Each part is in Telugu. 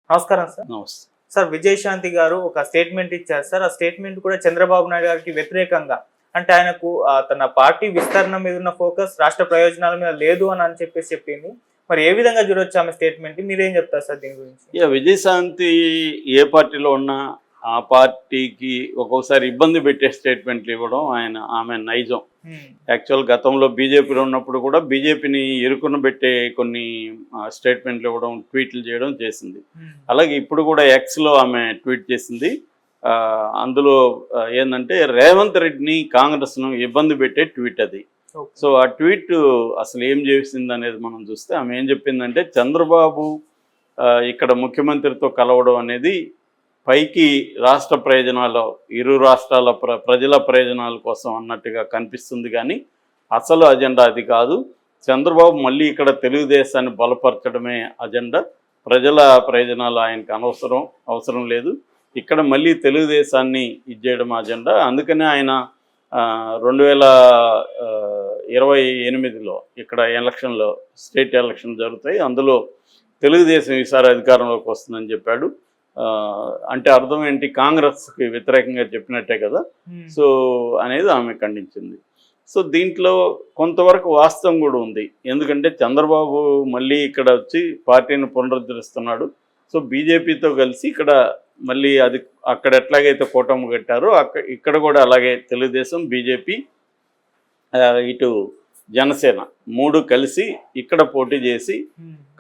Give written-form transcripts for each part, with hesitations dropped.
నమస్కారం సార్. నమస్తే. సార్ విజయశాంతి గారు ఒక స్టేట్మెంట్ ఇచ్చారు సార్. ఆ స్టేట్మెంట్ కూడా చంద్రబాబు నాయుడు గారికి వ్యతిరేకంగా, అంటే ఆయనకు తన పార్టీ విస్తరణ మీద ఉన్న ఫోకస్ రాష్ట్ర ప్రయోజనాల మీద లేదు అని చెప్పేసి చెప్పింది. మరి ఏ విధంగా చూడొచ్చు ఆమె స్టేట్మెంట్? మీరేం చెప్తారు సార్ దీని గురించి? విజయశాంతి ఏ పార్టీలో ఉన్నా ఆ పార్టీకి ఒక్కొక్కసారి ఇబ్బంది పెట్టే స్టేట్మెంట్లు ఇవ్వడం ఆమె నైజం. యాక్చువల్ గతంలో బీజేపీలో ఉన్నప్పుడు కూడా బీజేపీని ఇరుకున పెట్టే కొన్ని స్టేట్మెంట్లు ఇవ్వడం, ట్వీట్లు చేయడం చేసింది. అలాగే ఇప్పుడు కూడా ఎక్స్లో ఆమె ట్వీట్ చేసింది. అందులో ఏంటంటే రేవంత్ రెడ్డిని, కాంగ్రెస్ను ఇబ్బంది పెట్టే ట్వీట్ అది. సో ఆ ట్వీట్ అసలు ఏం చేసింది అనేది మనం చూస్తే ఆమె ఏం చెప్పిందంటే, చంద్రబాబు ఇక్కడ ముఖ్యమంత్రితో కలవడం అనేది పైకి రాష్ట్ర ప్రయోజనాలు, ఇరు రాష్ట్రాల ప్రజల ప్రయోజనాల కోసం అన్నట్టుగా కనిపిస్తుంది, కానీ అసలు అజెండా అది కాదు. చంద్రబాబు మళ్ళీ ఇక్కడ తెలుగుదేశాన్ని బలపరచడమే అజెండా. ప్రజల ప్రయోజనాలు ఆయనకు అవసరం లేదు. ఇక్కడ మళ్ళీ తెలుగుదేశాన్ని ఇచ్చేయడం అజెండా. అందుకనే ఆయన 2028లో ఇక్కడ ఎలక్షన్లో, స్టేట్ ఎలక్షన్ జరుగుతాయి, అందులో తెలుగుదేశం ఈసారి అధికారంలోకి వస్తుందని చెప్పాడు. అంటే అర్థం ఏంటి? కాంగ్రెస్కి వ్యతిరేకంగా చెప్పినట్టే కదా. సో అనేది ఆమె ఖండించింది. సో దీంట్లో కొంతవరకు వాస్తవం కూడా ఉంది. ఎందుకంటే చంద్రబాబు మళ్ళీ ఇక్కడ వచ్చి పార్టీని పునరుద్ధరిస్తున్నాడు. సో బీజేపీతో కలిసి ఇక్కడ మళ్ళీ అది అక్కడ ఎట్లాగైతే కూటమి కట్టారో ఇక్కడ కూడా అలాగే తెలుగుదేశం, బీజేపీ, ఇటు జనసేన 3 కలిసి ఇక్కడ పోటీ చేసి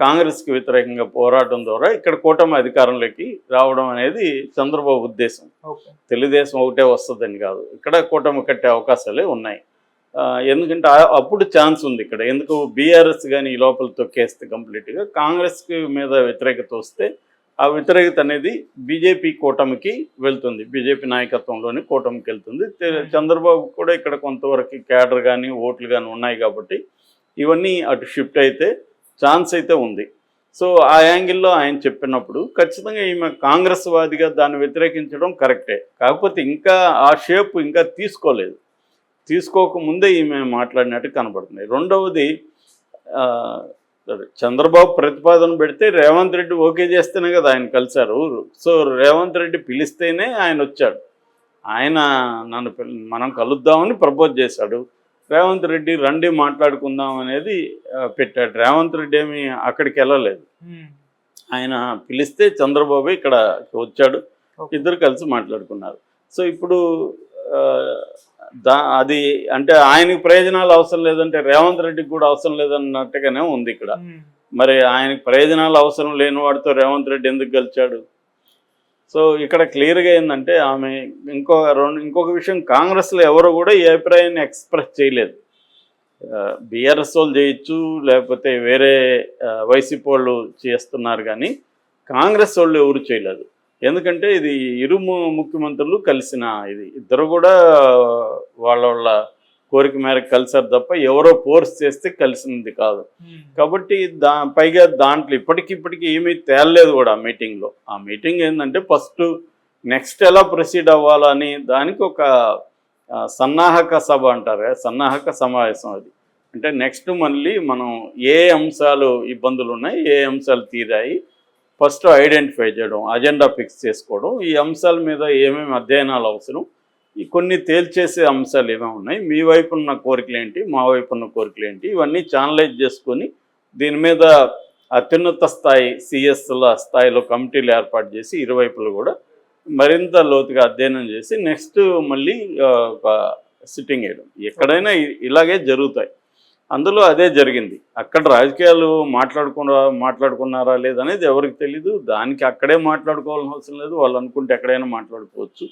కాంగ్రెస్కి వ్యతిరేకంగా పోరాటం ద్వారా ఇక్కడ కూటమి అధికారంలోకి రావడం అనేది చంద్రబాబు ఉద్దేశం. తెలుగుదేశం ఒకటే వస్తుందని కాదు, ఇక్కడ కూటమి కట్టే అవకాశాలే ఉన్నాయి. ఎందుకంటే అప్పుడు ఛాన్స్ ఉంది ఇక్కడ. ఎందుకు బీఆర్ఎస్ కానీ ఈ లోపల తొక్కేస్తే కంప్లీట్గా కాంగ్రెస్కి మీద వ్యతిరేకత వస్తే ఆ వ్యతిరేకత అనేది బీజేపీ కూటమికి వెళ్తుంది, బీజేపీ నాయకత్వంలోని కూటమికి వెళ్తుంది. చంద్రబాబు కూడా ఇక్కడ కొంతవరకు క్యాడర్ కానీ ఓట్లు కానీ ఉన్నాయి కాబట్టి ఇవన్నీ అటు షిఫ్ట్ అయితే ఛాన్స్ అయితే ఉంది. సో ఆ యాంగిల్లో ఆయన చెప్పినప్పుడు ఖచ్చితంగా ఈమె కాంగ్రెస్ వాదిగా దాన్ని వ్యతిరేకించడం కరెక్టే. కాకపోతే ఇంకా ఆ షేప్ ఇంకా తీసుకోకముందే ఈమె మాట్లాడినట్టు కనబడుతుంది. రెండవది, చంద్రబాబు ప్రతిపాదన పెడితే రేవంత్ రెడ్డి ఓకే చేస్తేనే కదా ఆయన కలిశారు. సో రేవంత్ రెడ్డి పిలిస్తేనే ఆయన వచ్చాడు. ఆయన మనం కలుద్దామని ప్రపోజ్ చేశాడు. రేవంత్ రెడ్డి రండి మాట్లాడుకుందాం అనేది పెట్టాడు. రేవంత్ రెడ్డి ఏమి అక్కడికి వెళ్ళలేదు. ఆయన పిలిస్తే చంద్రబాబు ఇక్కడ వచ్చాడు, ఇద్దరు కలిసి మాట్లాడుకున్నారు. సో ఇప్పుడు అది అంటే ఆయనకు ప్రయోజనాలు అవసరం లేదంటే రేవంత్ రెడ్డికి కూడా అవసరం లేదన్నట్టుగానే ఉంది ఇక్కడ. మరి ఆయనకు ప్రయోజనాలు అవసరం లేని వాడితో రేవంత్ రెడ్డి ఎందుకు గెలిచాడు? సో ఇక్కడ క్లియర్గా ఏంటంటే ఆమె ఇంకొక విషయం, కాంగ్రెస్లో ఎవరు కూడా ఈ అభిప్రాయాన్ని ఎక్స్ప్రెస్ చేయలేదు. బీఆర్ఎస్ వాళ్ళు చేయొచ్చు, లేకపోతే వేరే వైసీపీ వాళ్ళు చేస్తున్నారు, కానీ కాంగ్రెస్ వాళ్ళు ఎవరు చేయలేదు. ఎందుకంటే ఇది ఇరు ముఖ్యమంత్రులు కలిసిన ఇది, ఇద్దరు కూడా వాళ్ళ కోరిక మేరకు కలిసారు తప్ప ఎవరో ఫోర్స్ చేస్తే కలిసినది కాదు. కాబట్టి పైగా దాంట్లో ఇప్పటికిప్పటికీ ఏమీ తేలలేదు కూడా ఆ మీటింగ్లో. ఆ మీటింగ్ ఏంటంటే ఫస్ట్ నెక్స్ట్ ఎలా ప్రొసీడ్ అవ్వాలని దానికి ఒక సన్నాహక సభ అంటారు, సన్నాహక సమావేశం అది. అంటే నెక్స్ట్ మళ్ళీ మనం ఏ అంశాలు ఇబ్బందులు ఉన్నాయి, ఏ అంశాలు తీరాయి, ఫస్ట్ ఐడెంటిఫై చేయడం, అజెండా ఫిక్స్ చేసుకోవడం, ఈ అంశాల మీద ఏమేమి అధ్యయనాలు అవసరం, ఈ కొన్ని తేల్చేసే అంశాలు ఏమేమి ఉన్నాయి, మీ వైపు ఉన్న కోరికలు ఏంటి, మా వైపు ఉన్న కోరికలు ఏంటి, ఇవన్నీ ఛానలైజ్ చేసుకొని దీని మీద అత్యున్నత స్థాయి సిఎస్ల స్థాయిలో కమిటీలు ఏర్పాటు చేసి ఇరువైపులు కూడా మరింత లోతుగా అధ్యయనం చేసి నెక్స్ట్ మళ్ళీ ఒక సిట్టింగ్ వేయడం. ఎక్కడైనా ఇలాగే జరుగుతాయి. అందులో అదే జరిగింది. అక్కడ రాజకీయాలు మాట్లాడుకున్నారా లేదనేది ఎవరికి తెలీదు. దానికి అక్కడే మాట్లాడుకోవాల్సిన అవసరం లేదు. వాళ్ళు అనుకుంటే ఎక్కడైనా మాట్లాడుకోవచ్చు.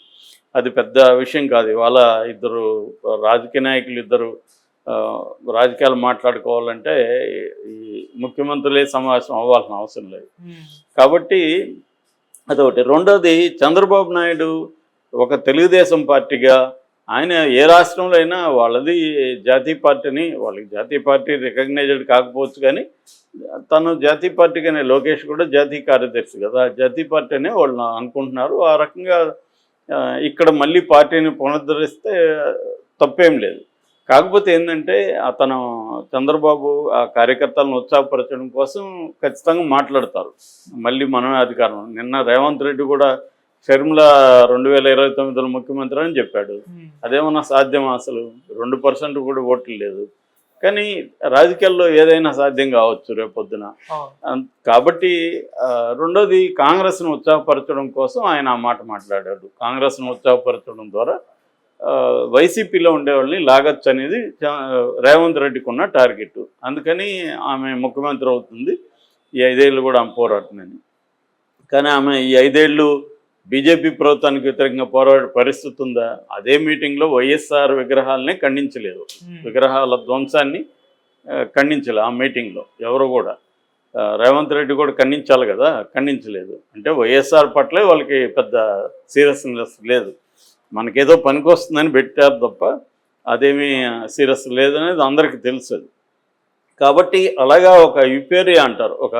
అది పెద్ద విషయం కాదు. ఇవాళ ఇద్దరు రాజకీయ నాయకులు ఇద్దరు రాజకీయాలు మాట్లాడుకోవాలంటే ఈ ముఖ్యమంత్రులే సమావేశం అవ్వాల్సిన అవసరం లేదు. కాబట్టి అదొకటి. రెండోది, చంద్రబాబు నాయుడు ఒక తెలుగుదేశం పార్టీగా ఆయన ఏ రాష్ట్రంలో అయినా వాళ్ళది జాతీయ పార్టీని, వాళ్ళకి జాతీయ పార్టీ రికగ్నైజ్డ్ కాకపోవచ్చు, కానీ తను జాతీయ పార్టీగానే, లోకేష్ కూడా జాతీయ కార్యదర్శి కదా, జాతీయ పార్టీ అనే వాళ్ళు అనుకుంటున్నారు. ఆ రకంగా ఇక్కడ మళ్ళీ పార్టీని పునరుద్ధరిస్తే తప్పేం లేదు. కాకపోతే ఏంటంటే అతను చంద్రబాబు ఆ కార్యకర్తలను ఉత్సాహపరచడం కోసం ఖచ్చితంగా మాట్లాడతారు. మళ్ళీ మనమే అధికారం. నిన్న రేవంత్ రెడ్డి కూడా షర్మిల 2029లో ముఖ్యమంత్రి అని చెప్పాడు. అదేమన్నా సాధ్యమా? అసలు 2% కూడా ఓట్లు లేదు. కానీ రాజకీయాల్లో ఏదైనా సాధ్యం కావచ్చు రేపొద్దున. కాబట్టి రెండోది కాంగ్రెస్ను ఉత్సాహపరచడం కోసం ఆయన ఆ మాట మాట్లాడాడు. కాంగ్రెస్ను ఉత్సాహపరచడం ద్వారా వైసీపీలో ఉండేవాళ్ళని లాగచ్చు అనేది రేవంత్ రెడ్డికి ఉన్న టార్గెట్. అందుకని ఆమె ముఖ్యమంత్రి అవుతుంది ఈ 5 ఏళ్ళు కూడా ఆమె పోరాటమని. కానీ ఆమె ఈ 5 ఏళ్ళు బీజేపీ ప్రభుత్వానికి వ్యతిరేకంగా పోరాడే పరిస్థితి ఉందా? అదే మీటింగ్లో వైఎస్ఆర్ విగ్రహాలనే ఖండించలేదు, విగ్రహాల ధ్వంసాన్ని ఖండించలేదు ఆ మీటింగ్లో ఎవరు కూడా. రేవంత్ రెడ్డి కూడా ఖండించాలి కదా, ఖండించలేదు. అంటే వైఎస్ఆర్ పట్లే వాళ్ళకి పెద్ద సీరియస్నెస్ లేదు. మనకేదో పనికి వస్తుందని పెట్టారు తప్ప అదేమీ సీరియస్ లేదనేది అందరికీ తెలుసు. కాబట్టి అలాగా ఒక యుపేరియా అంటారు, ఒక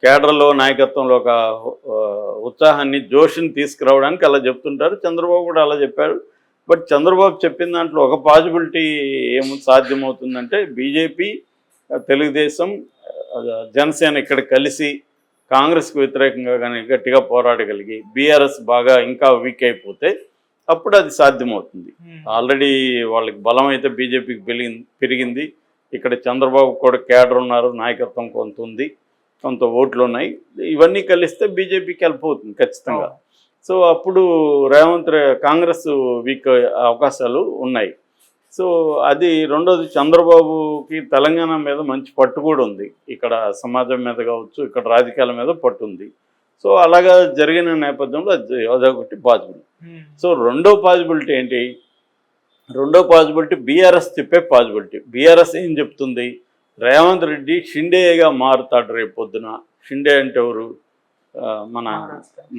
కేడర్లో నాయకత్వంలో ఒక ఉత్సాహాన్ని జోష్ని తీసుకురావడానికి అలా చెప్తుంటారు. చంద్రబాబు కూడా అలా చెప్పారు. బట్ చంద్రబాబు చెప్పిన దాంట్లో ఒక పాజిబిలిటీ సాధ్యమవుతుందంటే బీజేపీ, తెలుగుదేశం, జనసేన ఇక్కడ కలిసి కాంగ్రెస్కి వ్యతిరేకంగా కానీ గట్టిగా పోరాడగలిగి బీఆర్ఎస్ బాగా ఇంకా వీక్ అయిపోతే అప్పుడు అది సాధ్యమవుతుంది. ఆల్రెడీ వాళ్ళకి బలం అయితే బీజేపీకి పెరిగింది. ఇక్కడ చంద్రబాబు కూడా కేడర్ ఉన్నారు, నాయకత్వం కొంత ఉంది, కొంత ఓట్లు ఉన్నాయి. ఇవన్నీ కలిస్తే బీజేపీకి హెల్ప్ అవుతుంది ఖచ్చితంగా. సో అప్పుడు కాంగ్రెస్ వీక్ అవకాశాలు ఉన్నాయి. సో అది రెండోది, చంద్రబాబుకి తెలంగాణ మీద మంచి పట్టు కూడా ఉంది. ఇక్కడ సమాజం మీద కావచ్చు, ఇక్కడ రాజకీయాల మీద పట్టు ఉంది. సో అలాగా జరిగిన నేపథ్యంలో అదొకటి పాజిబిలిటీ. సో రెండో పాజిబిలిటీ ఏంటి? రెండో పాజిబిలిటీ బీఆర్ఎస్ చెప్పే పాజిబిలిటీ. బీఆర్ఎస్ ఏం చెప్తుంది? రేవంత్ రెడ్డి షిండేగా మారుతాడు రేపు పొద్దున. షిండే అంటే ఎవరు? మన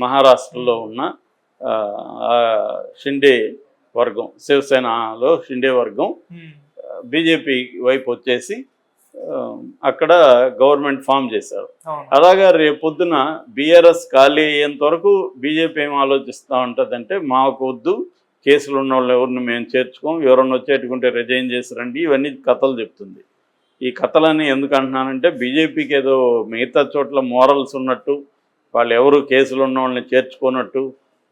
మహారాష్ట్రలో ఉన్న షిండే వర్గం, శివసేనలో షిండే వర్గం బీజేపీ వైపు వచ్చేసి అక్కడ గవర్నమెంట్ ఫామ్ చేశారు. అలాగా రేపొద్దున బీఆర్ఎస్ ఖాళీ అయ్యేంత వరకు బీజేపీ ఏం ఆలోచిస్తూ ఉంటుందంటే, మాకు వద్దు, కేసులు ఉన్న వాళ్ళు ఎవరిని మేము చేర్చుకోం, ఎవరన్నా వచ్చేట్టుకుంటే రిజైన్ చేసి రండి, ఇవన్నీ కథలు చెప్తుంది. ఈ కథలని ఎందుకు అంటున్నానంటే, బీజేపీకి ఏదో మిగతా చోట్ల మోరల్స్ ఉన్నట్టు, వాళ్ళు ఎవరు కేసులు ఉన్న వాళ్ళని చేర్చుకున్నట్టు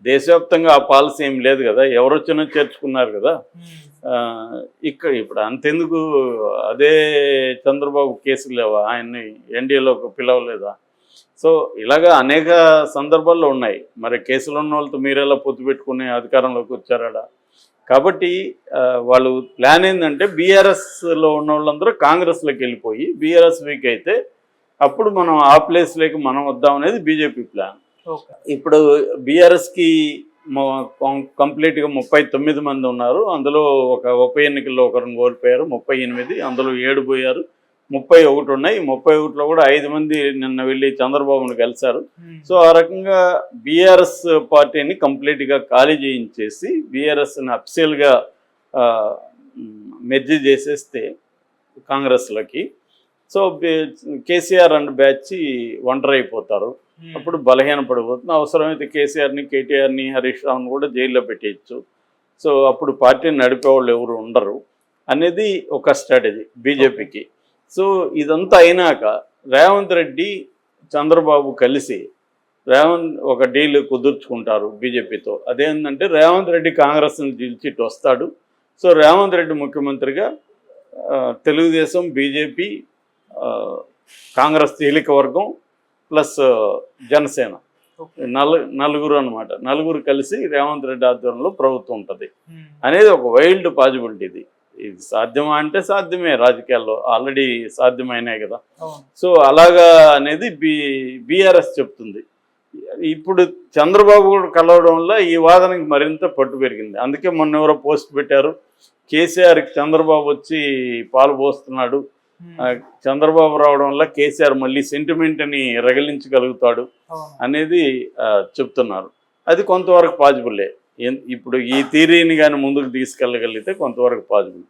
దేశవ్యాప్తంగా ఆ పాలసీ ఏం లేదు కదా, ఎవరు వచ్చినా చేర్చుకున్నారు కదా. ఇప్పుడు అంతెందుకు, అదే చంద్రబాబు కేసులు లేవా, ఆయన్ని ఎన్డీఏలోకి పిలవలేదా? సో ఇలాగా అనేక సందర్భాల్లో ఉన్నాయి. మరి కేసులు ఉన్న వాళ్ళతో మీరెలా పొత్తు పెట్టుకుని అధికారంలోకి వచ్చారా? కాబట్టి వాళ్ళు ప్లాన్ ఏంటంటే బీఆర్ఎస్లో ఉన్న వాళ్ళందరూ కాంగ్రెస్లోకి వెళ్ళిపోయి బీఆర్ఎస్ వీక్ అయితే అప్పుడు మనం ఆ ప్లేస్లోకి మనం వద్దాం అనేది బీజేపీ ప్లాన్. ఇప్పుడు బీఆర్ఎస్కి కంప్లీట్గా 39 మంది ఉన్నారు. అందులో ఒక ఉప ఎన్నికల్లో ఒకరిని కోల్పోయారు, 38. అందులో 7 పోయారు, 31 ఉన్నాయి. 31లో కూడా 5 మంది నిన్న వెళ్ళి చంద్రబాబును కలిశారు. సో ఆ రకంగా బీఆర్ఎస్ పార్టీని కంప్లీట్గా ఖాళీ చేయించేసి బీఆర్ఎస్ని అఫిషియల్గా మెర్జీ చేసేస్తే కాంగ్రెస్లోకి, సో కేసీఆర్ అండ్ బ్యాచ్ ఒంటరి అయిపోతారు. అప్పుడు బలహీన పడిపోతుంది. అవసరమైతే కేసీఆర్ని, కేటీఆర్ని, హరీష్ రావుని కూడా జైల్లో పెట్టేయచ్చు. సో అప్పుడు పార్టీని నడిపేవాళ్ళు ఎవరు ఉండరు అనేది ఒక స్ట్రాటజీ బీజేపీకి. సో ఇదంతా అయినాక రేవంత్ రెడ్డి, చంద్రబాబు కలిసి ఒక డీల్ కుదుర్చుకుంటారు బీజేపీతో. అదేంటంటే రేవంత్ రెడ్డి కాంగ్రెస్ని గెలిచిట్టు వస్తాడు. సో రేవంత్ రెడ్డి ముఖ్యమంత్రిగా తెలుగుదేశం, బీజేపీ, కాంగ్రెస్ తేలిక వర్గం ప్లస్ జనసేన నలుగురు అనమాట. నలుగురు కలిసి రేవంత్ రెడ్డి ఆధ్వర్యంలో ప్రభుత్వం ఉంటుంది అనేది ఒక వైల్డ్ పాజిబిలిటీ. ఇది సాధ్యమా అంటే సాధ్యమే, రాజకీయాల్లో ఆల్రెడీ సాధ్యమైనాయి కదా. సో అలాగా అనేది బీఆర్ఎస్ చెప్తుంది. ఇప్పుడు చంద్రబాబు కూడా కలవడం వల్ల ఈ వాదనకి మరింత పట్టు పెరిగింది. అందుకే మొన్న ఎవరో పోస్ట్ పెట్టారు, కేసీఆర్కి చంద్రబాబు వచ్చి పాలు పోస్తున్నాడు, చంద్రబాబు రావడం వల్ల కేసీఆర్ మళ్ళీ సెంటిమెంట్ని రగిలించగలుగుతాడు అనేది చెప్తున్నారు. అది కొంతవరకు పాజిబుల్లే. ఇప్పుడు ఈ థియరీని కానీ ముందుకు తీసుకెళ్ళగలిగితే కొంతవరకు పాజిబుల్.